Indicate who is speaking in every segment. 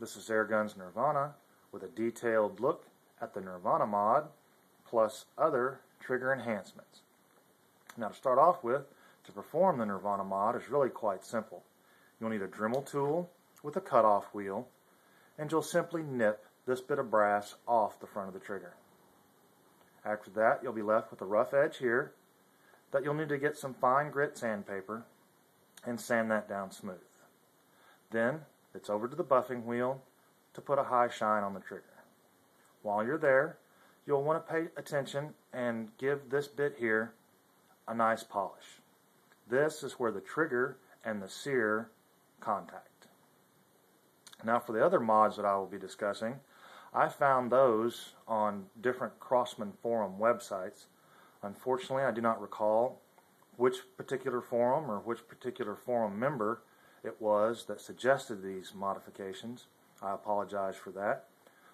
Speaker 1: This is AirGunsNirvana with a detailed look at the Nirvanamod plus other trigger enhancements. Now to start off with, to perform the Nirvanamod is really quite simple. You'll need a Dremel tool with a cutoff wheel, and you'll simply nip this bit of brass off the front of the trigger. After that, you'll be left with a rough edge here that you'll need to get some fine grit sandpaper and sand that down smooth. Then it's over to the buffing wheel to put a high shine on the trigger. While you're there, you'll want to pay attention and give this bit here a nice polish. This is where the trigger and the sear contact. Now for the other mods that I will be discussing, I found those on different Crosman forum websites. Unfortunately, I do not recall which particular forum or which particular forum member it was that suggested these modifications. I apologize for that.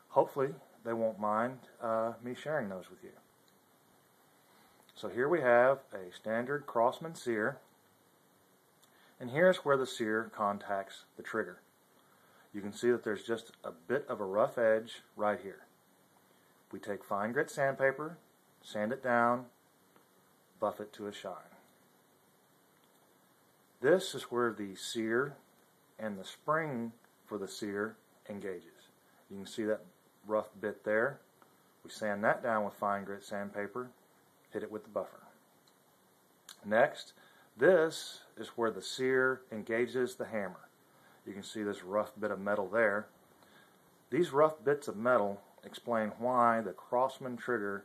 Speaker 1: Hopefully they won't mind me sharing those with you. So here we have a standard Crosman sear, and here's where the sear contacts the trigger. You can see that there's just a bit of a rough edge right here. We take fine grit sandpaper, sand it down, buff it to a shine. This is where the sear and the spring for the sear engages. You can see that rough bit there. We sand that down with fine grit sandpaper, hit it with the buffer. Next, this is where the sear engages the hammer. You can see this rough bit of metal there. These rough bits of metal explain why the Crosman trigger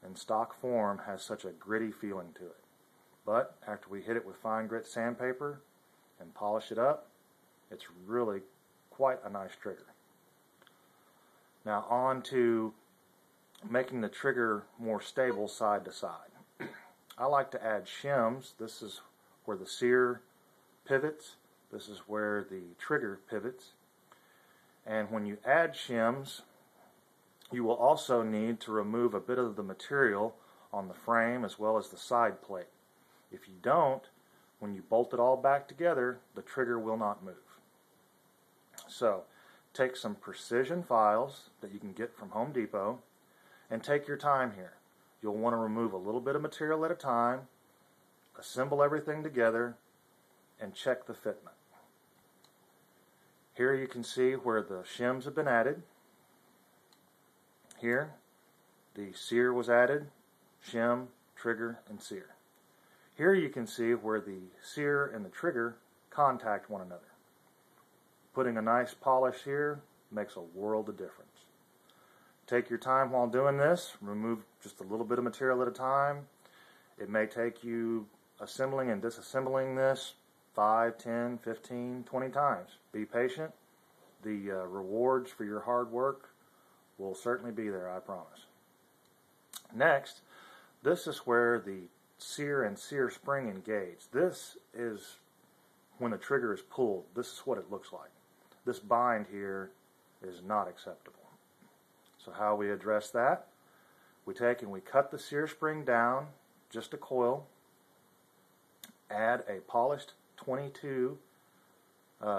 Speaker 1: in stock form has such a gritty feeling to it. But after we hit it with fine grit sandpaper and polish it up, it's really quite a nice trigger. Now on to making the trigger more stable side to side. I like to add shims. This is where the sear pivots. This is where the trigger pivots. And when you add shims, you will also need to remove a bit of the material on the frame as well as the side plate. If you don't, when you bolt it all back together, the trigger will not move. So, take some precision files that you can get from Home Depot and take your time here. You'll want to remove a little bit of material at a time, assemble everything together, and check the fitment. Here you can see where the shims have been added. Here, the sear was added, shim, trigger, and sear. Here you can see where the sear and the trigger contact one another. Putting a nice polish here makes a world of difference. Take your time while doing this. Remove just a little bit of material at a time. It may take you assembling and disassembling this 5, 10, 15, 20 times. Be patient. The rewards for your hard work will certainly be there, I promise. Next, this is where the sear and sear spring engage. This is when the trigger is pulled. This is what it looks like. This bind here is not acceptable. So how we address that? We take and we cut the sear spring down, just a coil, add a polished 22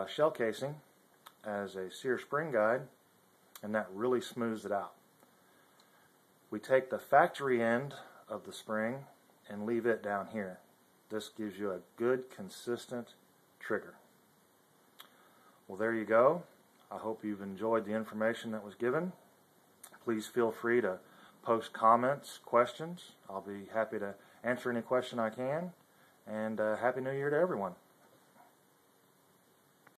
Speaker 1: shell casing as a sear spring guide, and that really smooths it out. We take the factory end of the spring and leave it down here. This gives you a good, consistent trigger. Well, there you go. I hope you've enjoyed the information that was given. Please feel free to post comments, questions. I'll be happy to answer any question I can. And Happy New Year to everyone.